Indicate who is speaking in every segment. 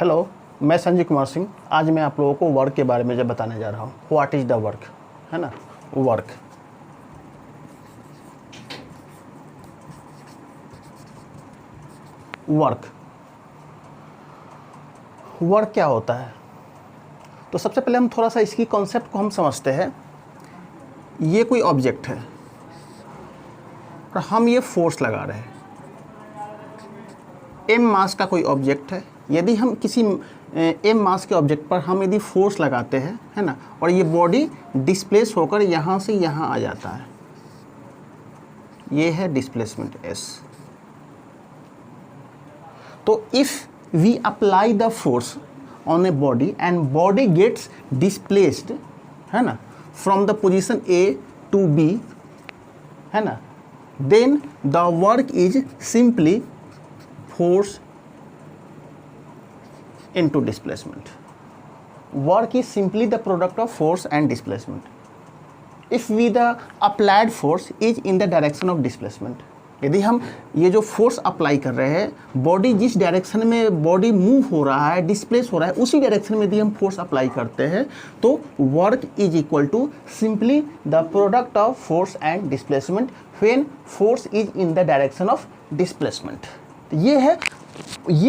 Speaker 1: Hello, मैं संजय कुमार सिंह। आज मैं आप लोगों को वर्क के बारे में जब बताने जा रहा हूँ। व्हाट इज़ द वर्क, है ना। वर्क वर्क क्या होता है? तो सबसे पहले हम थोड़ा सा इसकी कॉन्सेप्ट को हम समझते हैं। ये कोई ऑब्जेक्ट है और हम ये फोर्स लगा रहे हैं। एम मास का कोई ऑब्जेक्ट है। यदि हम किसी एम मास के ऑब्जेक्ट पर हम यदि फोर्स लगाते हैं, है ना, और ये बॉडी डिस्प्लेस होकर यहाँ से यहाँ आ जाता है, ये है डिस्प्लेसमेंट एस। तो if we apply the force on a body and body gets displaced, है ना, from the position A to B, है ना, then the work is simply force into displacement. Work is simply the product of force and displacement. If we the applied force is in the direction of displacement. यदि हम ये जो force apply कर रहे हैं, body जिस direction में body move हो रहा है, डिस्प्लेस हो रहा है, उसी डायरेक्शन में यदि हम फोर्स अप्लाई करते हैं तो work is equal to simply the product of force and displacement when force is in the direction of displacement. ये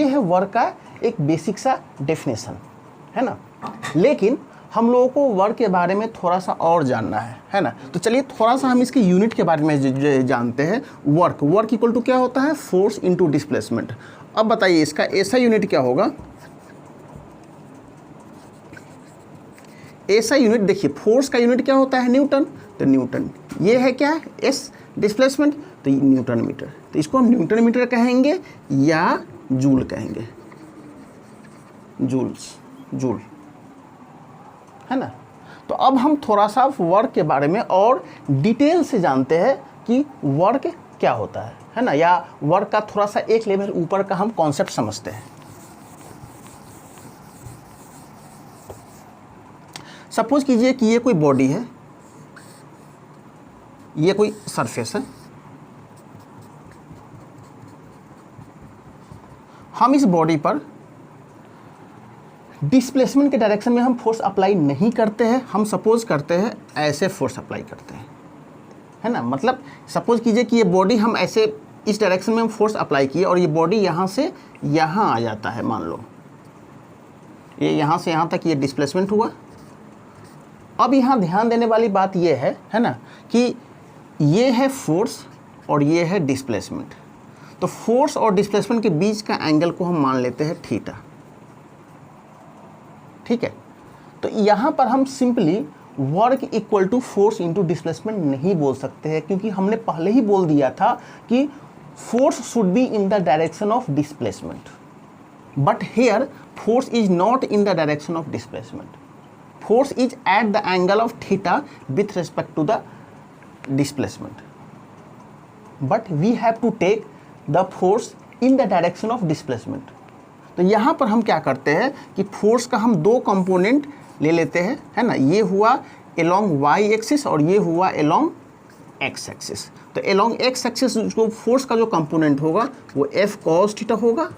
Speaker 1: है वर्क का एक बेसिक सा डेफिनेशन, है ना। लेकिन हम लोगों को वर्क के बारे में थोड़ा सा और जानना है ना। तो चलिए थोड़ा सा हम इसके यूनिट के बारे में जानते हैं। वर्क इक्वल टू क्या होता है? Force into displacement. अब बताइए इसका ऐसा यूनिट क्या होगा? ऐसा यूनिट देखिए, फोर्स का यूनिट क्या होता है? न्यूटन। तो न्यूटन, ये है क्या? एस। डिस्प्लेसमेंट तो न्यूटन मीटर। तो इसको हम न्यूटन मीटर कहेंगे या जूल कहेंगे। जूल, है ना। तो अब हम थोड़ा सा वर्क के बारे में और डिटेल से जानते हैं कि वर्क क्या होता है ना, या वर्क का थोड़ा सा एक लेवल ऊपर का हम कॉन्सेप्ट समझते हैं। सपोज कीजिए कि ये कोई बॉडी है, ये कोई सरफेस है। हम इस बॉडी पर डिस्प्लेसमेंट के डायरेक्शन में हम फोर्स अप्लाई नहीं करते हैं। हम सपोज करते हैं ऐसे फोर्स अप्लाई करते हैं, है ना। मतलब सपोज कीजिए कि ये बॉडी हम ऐसे इस डायरेक्शन में हम फोर्स अप्लाई किए और ये बॉडी यहाँ से यहाँ आ जाता है। मान लो ये यहाँ से यहाँ तक ये डिस्प्लेसमेंट हुआ। अब यहाँ ध्यान देने वाली बात ये है ना, कि ये है फोर्स और ये है डिस्प्लेसमेंट। तो फोर्स और डिस्प्लेसमेंट के बीच का एंगल को हम मान लेते हैं थीटा, ठीक है। तो यहाँ पर हम simply work equal to force into displacement नहीं बोल सकते हैं, क्योंकि हमने पहले ही बोल दिया था कि force should be in the direction of displacement, but here force is not in the direction of displacement. Force is at the angle of theta with respect to the displacement, but we have to take the force in the direction of displacement. तो यहाँ पर हम क्या करते हैं कि force का हम दो कंपोनेंट ले लेते हैं, है ना। ये हुआ एलोंग वाई एक्सिस और ये हुआ एलोंग एक्स एक्सिस। तो एलोंग एक्स एक्सिस जो फोर्स का जो कंपोनेंट होगा वो एफ कॉस थीटा होगा,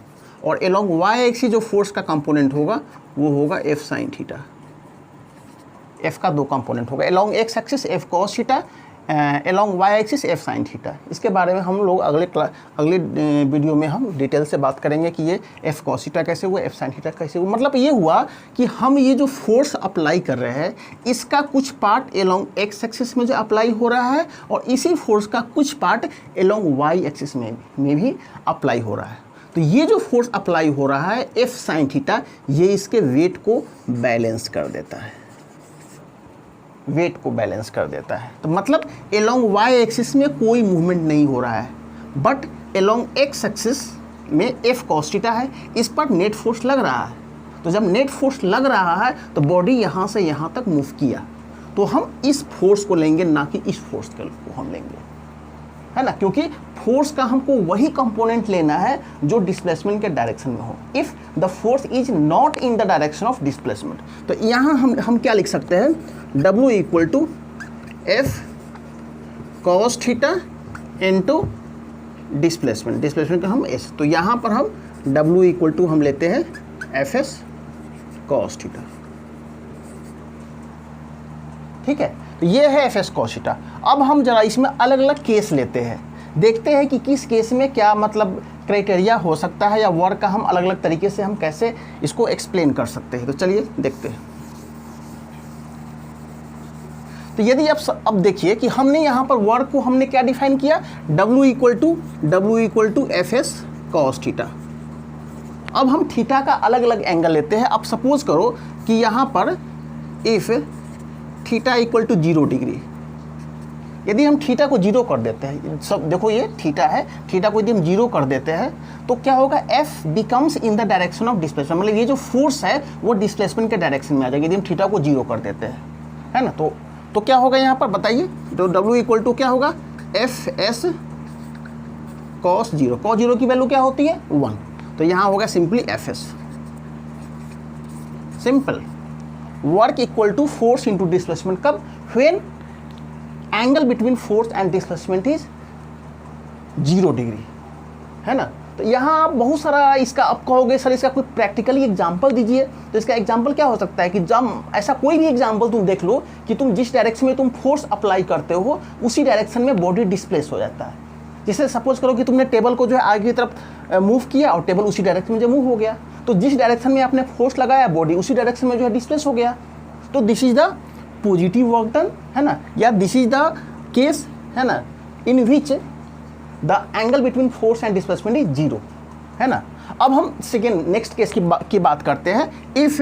Speaker 1: और एलोंग वाई एक्सिस जो फोर्स का कंपोनेंट होगा वो होगा एफ साइन थीटा। एफ का दो कंपोनेंट होगा, along X axis F cos theta, along Y axis F sine theta. इसके बारे में हम लोग अगले वीडियो में हम डिटेल से बात करेंगे कि ये एफ कॉस थीटा कैसे हुआ, एफ साइन थीटा कैसे हुआ। मतलब ये हुआ कि हम ये जो फोर्स अप्लाई कर रहे हैं इसका कुछ पार्ट एलोंग एक्स एक्सिस में जो अप्लाई हो रहा है, और इसी फोर्स का कुछ पार्ट एलोंग वाई एक्सिस में भी अप्लाई हो रहा है। तो ये जो फोर्स अप्लाई हो रहा है एफ साइन थीटा, ये इसके वेट को बैलेंस कर देता है, वेट को बैलेंस कर देता है। तो मतलब एलोंग वाई एक्सिस में कोई मूवमेंट नहीं हो रहा है, बट एलोंग एक्स एक्सिस में एफ कॉस थीटा है, इस पर नेट फोर्स लग रहा है। तो जब नेट फोर्स लग रहा है तो बॉडी यहाँ से यहाँ तक मूव किया, तो हम इस फोर्स को लेंगे, ना कि इस फोर्स को हम लेंगे, है ना। क्योंकि फोर्स का हमको वही कंपोनेंट लेना है जो डिस्प्लेसमेंट के डायरेक्शन में हो। If the force is not in the direction of displacement, तो यहाँ हम क्या लिख सकते हैं? W equal to F cos theta into displacement का हम एस। तो यहाँ पर हम W इक्वल टू हम लेते हैं एफ एस कॉस थीटा। ठीक है, तो ये है एफ एस कॉस थीटा। अब हम जरा इसमें अलग अलग केस लेते हैं, देखते हैं कि किस केस में क्या मतलब क्राइटेरिया हो सकता है या वर्क का हम अलग अलग तरीके से हम कैसे इसको एक्सप्लेन कर सकते हैं। तो चलिए देखते हैं। तो यदि अब देखिए कि हमने यहाँ पर वर्क को हमने क्या डिफाइन किया, W equal to F S cos theta. अब हम थीटा का अलग अलग एंगल लेते हैं। अब सपोज करो कि यहाँ पर if theta equal to 0 degree, यदि हम थीटा को 0 कर देते हैं, सब देखो ये थीटा है, थीटा को यदि हम 0 कर देते हैं तो क्या होगा, F becomes in the direction of displacement, मतलब ये जो फोर्स है वो डिस्प्लेसमेंट के डायरेक्शन में आ जाएगी यदि हम थीटा को 0 कर देते हैं, है ना। तो क्या होगा यहाँ पर बताइए, तो W इक्वल टू क्या होगा, एफ एस कॉस 0, कॉस 0 की वैल्यू क्या होती है 1, तो यहाँ होगा simply F S, simple. Work equal to force into displacement, कब, when angle between force and displacement is 0 degree, है ना। तो यहाँ आप बहुत सारा इसका आप कहोगे सर इसका कोई प्रैक्टिकली एग्जांपल दीजिए, तो इसका एग्जांपल क्या हो सकता है कि जब ऐसा कोई भी एग्जांपल तुम देख लो कि तुम जिस डायरेक्शन में तुम फोर्स अप्लाई करते हो उसी डायरेक्शन में बॉडी डिस्प्लेस हो जाता है। जैसे सपोज करो कि तुमने टेबल को जो है आगे की तरफ मूव किया और टेबल उसी डायरेक्शन में जो मूव हो गया, तो जिस डायरेक्शन में आपने फोर्स लगाया बॉडी उसी डायरेक्शन में जो है डिस्प्लेस हो गया, तो this is the positive work done, है ना, या दिस इज द केस, है ना, in which the angle between force and displacement is 0, है ना। अब हम सेकेंड नेक्स्ट केस की बात करते हैं। If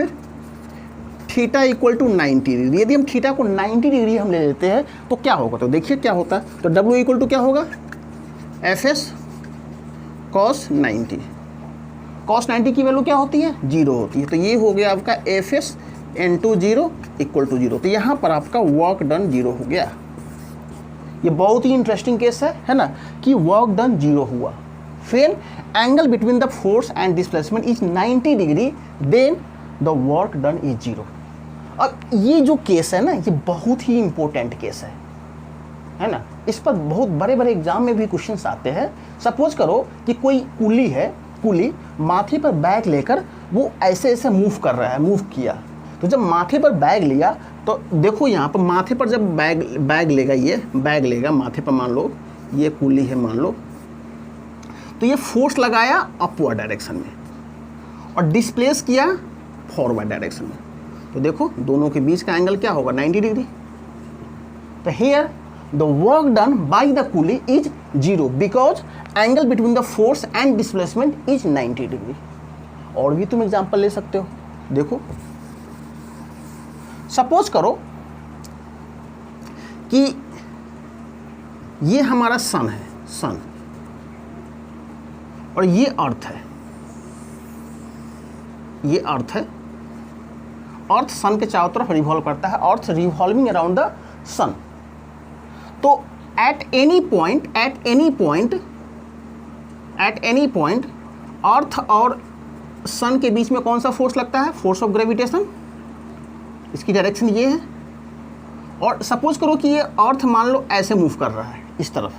Speaker 1: theta equal to 90 degree, यदि हम थीटा को 90 डिग्री हम ले लेते हैं तो क्या होगा, तो देखिए क्या होता है, तो W इक्वल टू क्या होगा, एफ एस कॉस 90, कॉस 90 की वैल्यू क्या होती है 0 होती है, तो ये हो गया आपका F S into 0 equal to 0, तो यहाँ पर आपका वर्क डन 0 हो गया। ये बहुत ही इंटरेस्टिंग केस है ना, कि वर्क डन 0 हुआ, फिर angle between the force and displacement is 90 degree, then the work done is 0। अब ये जो केस है ना, ये बहुत ही इंपॉर्टेंट केस है ना, इस पर बहुत बड़े बड़े एग्जाम में भी क्वेश्चंस आते हैं। सपोज करो कि कोई कुली है, कुली माथे पर बैग लेकर वो ऐसे ऐसे मूव कर रहा है, मूव किया, तो जब माथे पर बैग लिया तो देखो यहाँ पर माथे पर जब बैग लेगा, ये बैग लेगा माथे पर, मान लो ये कुली है मान लो, तो ये फोर्स लगाया अपवर्ड डायरेक्शन में और डिस्प्लेस किया फॉरवर्ड डायरेक्शन में, तो देखो दोनों के बीच का एंगल क्या होगा 90 डिग्री। तो here the work done by the coolie is 0 because angle between the force and displacement is 90 degree. और भी तुम एग्जांपल ले सकते हो, देखो सपोज करो कि ये हमारा सन है, सन, और ये अर्थ है, ये अर्थ है, अर्थ सन के चारों तरफ रिवॉल्व करता है, अर्थ रिवॉल्विंग अराउंड द सन। तो एट एनी पॉइंट अर्थ और सन के बीच में कौन सा फोर्स लगता है, फोर्स ऑफ ग्रेविटेशन, इसकी डायरेक्शन ये है। और सपोज करो कि ये अर्थ मान लो ऐसे मूव कर रहा है इस तरफ,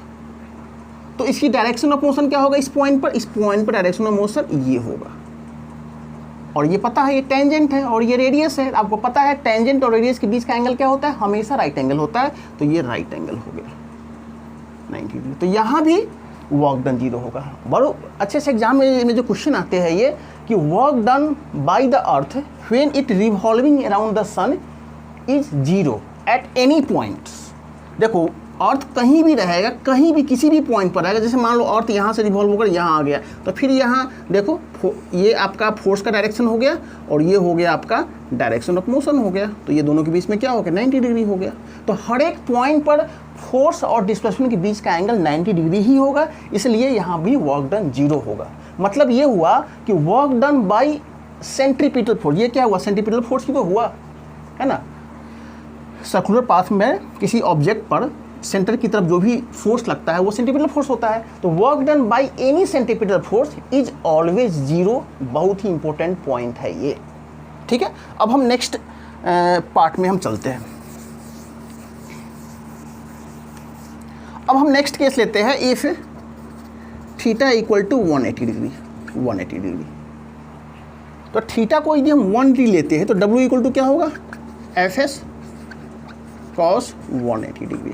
Speaker 1: तो इसकी डायरेक्शन ऑफ मोशन क्या होगा, इस पॉइंट पर डायरेक्शन ऑफ मोशन ये होगा, और ये पता है ये टेंजेंट है और ये रेडियस है, आपको पता है टेंजेंट और रेडियस के बीच का एंगल क्या होता है, हमेशा राइट एंगल होता है, तो ये राइट एंगल हो गया 90 डिग्री। तो यहाँ भी वर्क डन 0 होगा। बड़ो अच्छे से एग्जाम में जो क्वेश्चन आते हैं ये कि work done by the earth when it revolving around the sun is 0 at any point. देखो अर्थ कहीं भी रहेगा, कहीं भी किसी भी पॉइंट पर रहेगा, जैसे मान लो अर्थ यहाँ से रिवॉल्व होकर यहाँ आ गया, तो फिर यहाँ देखो ये आपका फोर्स का डायरेक्शन हो गया और ये हो गया आपका डायरेक्शन ऑफ मोशन हो गया, तो ये दोनों के बीच में क्या हो गया 90 डिग्री हो गया। तो हर एक पॉइंट पर फोर्स और डिस्प्लेसमेंट के बीच का एंगल 90 डिग्री ही होगा, इसलिए यहाँ भी वर्क डन 0 होगा। मतलब ये हुआ कि work done by centripetal force, ये क्या हुआ सेंट्रीपिटल फोर्स ही तो हुआ, है ना। सर्कुलर पाथ में किसी ऑब्जेक्ट पर सेंटर की तरफ जो भी फोर्स लगता है वो सेंट्रीपिटल फोर्स होता है। तो work done by any centripetal force is always 0, बहुत ही इंपॉर्टेंट पॉइंट है ये, ठीक है। अब हम नेक्स्ट पार्ट में हम चलते हैं। अब हम नेक्स्ट केस लेते हैं, if theta equal to 180 degree, तो थीटा को यदि हम 180 लेते हैं तो W इक्वल टू क्या होगा, एफ एस कॉस 180 डिग्री।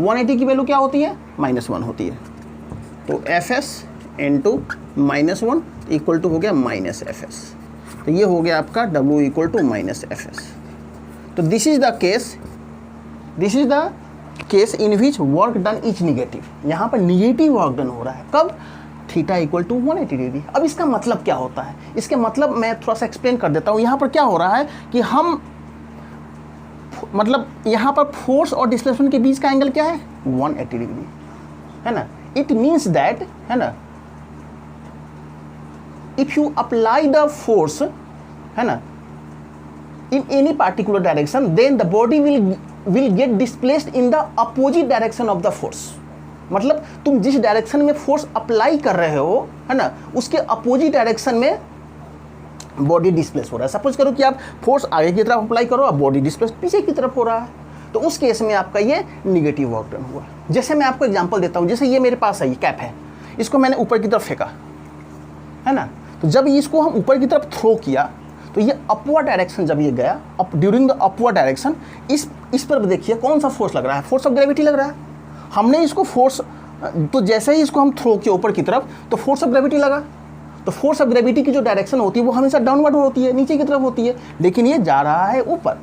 Speaker 1: 180 की वैल्यू क्या होती है, -1 होती है, तो F S into -1 equal to हो गया माइनस एफ एस। तो ये हो गया आपका W equal to minus F S. तो this is the case in which work done is negative. यहाँ पर निगेटिव वर्क डन हो रहा है, कब, थीटा इक्वल टू 180 डिग्री। अब इसका मतलब क्या होता है, इसके मतलब मैं थोड़ा सा एक्सप्लेन कर देता हूँ। यहाँ पर क्या हो रहा है कि हम मतलब यहाँ पर फोर्स और डिस्प्लेसमेंट के बीच का एंगल क्या है, 180 डिग्री, है ना। इट मीन्स दैट, है ना, if you apply the force, है ना, in any particular direction, then the body will get displaced in the opposite direction of the force। मतलब तुम जिस डायरेक्शन में फोर्स अप्लाई कर रहे हो, है ना, उसके अपोजिट डायरेक्शन में बॉडी डिस्प्लेस हो रहा है। सपोज करो कि आप फोर्स आगे की तरफ अप्लाई करो, अब बॉडी डिस्प्लेस पीछे की तरफ हो रहा है, तो उस केस में आपका ये निगेटिव वर्क डन हुआ। जैसे मैं आपको एग्जांपल देता हूँ, जैसे ये मेरे पास है, ये कैप है, इसको मैंने ऊपर की तरफ फेंका, है ना, तो जब इसको हम ऊपर की तरफ थ्रो किया तो ये अपवर्ड डायरेक्शन जब ये गया, ड्यूरिंग द अपवर्ड डायरेक्शन, इस पर देखिए कौन सा फोर्स लग रहा है, फोर्स ऑफ ग्रेविटी लग रहा है। हमने इसको फोर्स, तो जैसे ही इसको हम थ्रो किए ऊपर की तरफ तो फोर्स ऑफ ग्रेविटी लगा, तो फोर्स ऑफ ग्रेविटी की जो डायरेक्शन होती है वो हमेशा डाउनवर्ड होती है, नीचे की तरफ होती है, लेकिन ये जा रहा है ऊपर,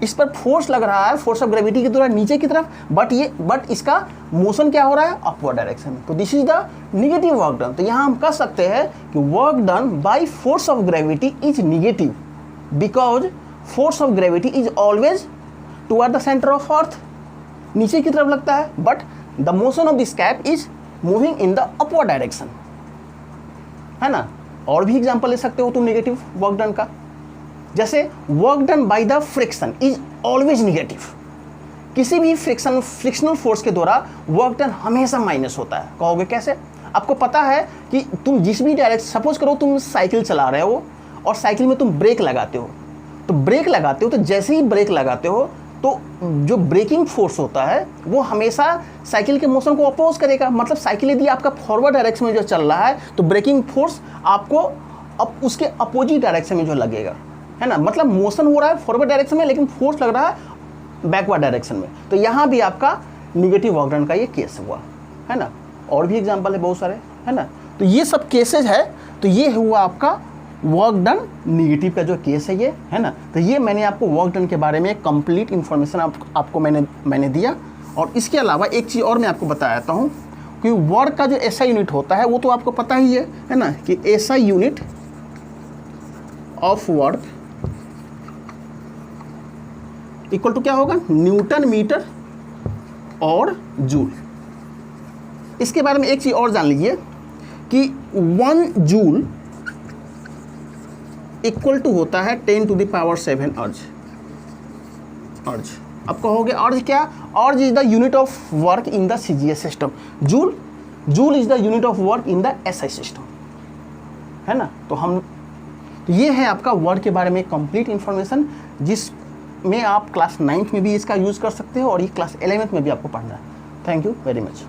Speaker 1: इस पर फोर्स लग रहा है फोर्स ऑफ ग्रेविटी की तरह नीचे की तरफ, बट इसका मोशन क्या हो रहा है, अपवर्ड डायरेक्शन में। तो this is the negative work done. तो यहाँ हम कह सकते हैं कि work done by force of gravity is negative because force of gravity is always toward the centre of earth, नीचे की तरफ लगता है, but the motion of this cap is moving in the upward direction, है ना। और भी example ले सकते हो तुम नेगेटिव वर्क डन का, जैसे work done by the friction is always negative. किसी भी फ्रिक्शनल फोर्स के द्वारा वर्क डन हमेशा माइनस होता है। कहोगे कैसे, आपको पता है कि तुम जिस भी डायरेक्शन, सपोज करो तुम साइकिल चला रहे हो और साइकिल में तुम ब्रेक लगाते हो, तो जैसे ही ब्रेक लगाते हो तो जो ब्रेकिंग फोर्स होता है वो हमेशा साइकिल के मोशन को अपोज करेगा। मतलब साइकिल यदि आपका फॉरवर्ड डायरेक्शन में जो चल रहा है तो ब्रेकिंग फोर्स आपको उसके अपोजिट डायरेक्शन में जो लगेगा, है ना। मतलब मोशन हो रहा है फॉरवर्ड डायरेक्शन में लेकिन फोर्स लग रहा है बैकवर्ड डायरेक्शन में। तो यहाँ भी आपका निगेटिव वर्क डन का ये केस हुआ, है ना। और भी एग्जांपल है बहुत सारे, है ना। तो ये सब केसेज है। तो ये हुआ आपका वर्क डन निगेटिव का जो केस है ये, है ना। तो ये मैंने आपको वर्क डन के बारे में कंप्लीट इन्फॉर्मेशन आपको मैंने दिया। और इसके अलावा एक चीज़ और मैं आपको बताता हूँ कि वर्क का जो एसआई यूनिट होता है वो तो आपको पता ही है ना, कि SI unit of work equal to क्या होगा, न्यूटन मीटर और जूल। इसके बारे में एक चीज़ और जान लीजिए कि 1 जूल इक्वल टू होता है 10⁻⁷ अर्ज। अब कहोगे अर्ज क्या, अर्ज is the unit of work in the CGS system, joule is the unit of work in the SI system, है ना। तो ये है आपका वर्क के बारे में कंप्लीट इंफॉर्मेशन, जिसमें आप क्लास 9th में भी इसका यूज़ कर सकते हो और ये क्लास 11th में भी आपको पढ़ना है। Thank you very much.